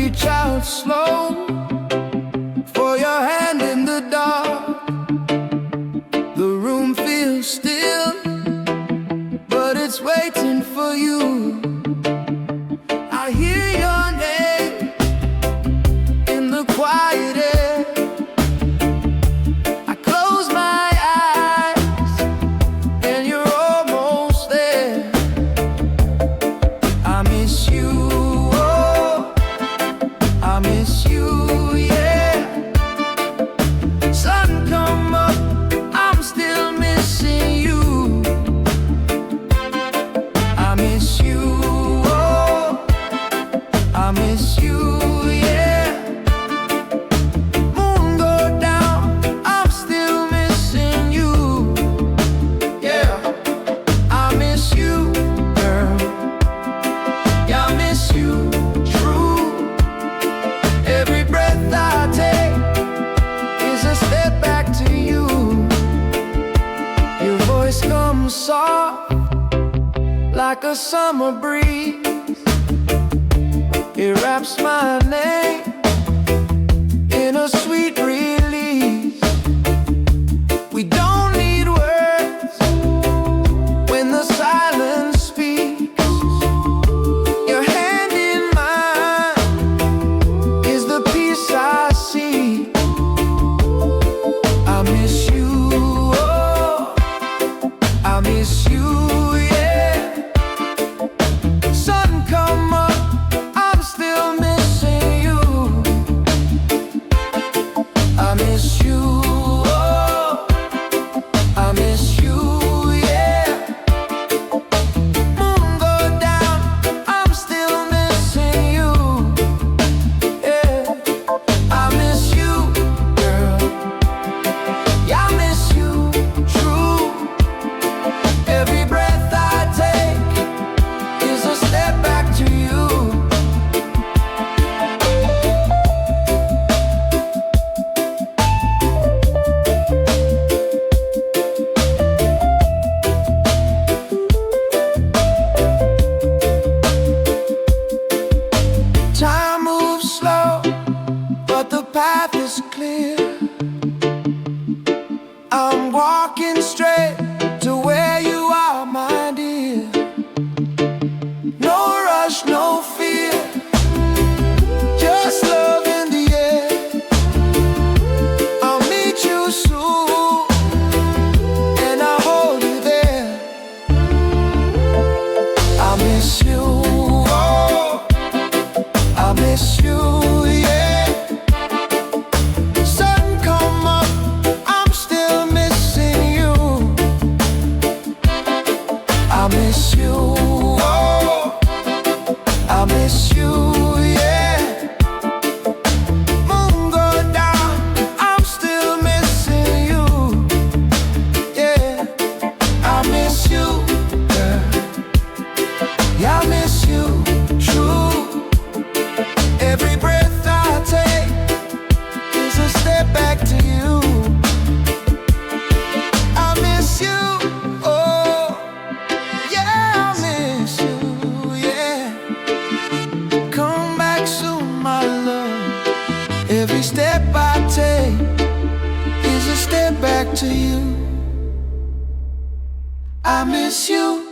reach out slow for your hand in the dark. The room feels still, but it's waiting for you. I hear your name in the quiet air. I close my eyes and you're almost there. I miss you, oh, I miss you, yeah. Sun come up, I'm still missing you. I miss you, oh, I miss you, yeah. Moon go down, I'm still missing you, yeah. I miss you, girl, yeah, I miss you, true. Every breath I take is a step back to you. Your voice comes soft like a summer breeze. It wraps my name in a sweet release. We don't need words when the silence speaks. Your hand in mine is the peace I seek. I miss you, oh, I miss you, yeah. Sun come up, I'm still missing you. I miss you, oh, I miss you, yeah. Moon go down, I'm still missing you, yeah. I miss you, girl, yeah, I miss you, true. Every breath I take is a step back to you. Time moves slow, but the path is clear. I'm walking straight to where you are, my dear. No rush, no fear, just love in the air. I'll meet you soon, and I'll hold you there. I miss you, oh, I miss you, yeah. Sun come up, I'm still missing you. I miss you, oh, I miss you, yeah. Moon go down, I'm still missing you, yeah. I miss you, girl, yeah, I miss you, true. Every breath I take is a step back to you. I miss you, oh, yeah, I miss you, yeah. Come back soon, my love. Every step I take is a step back to you. I miss you.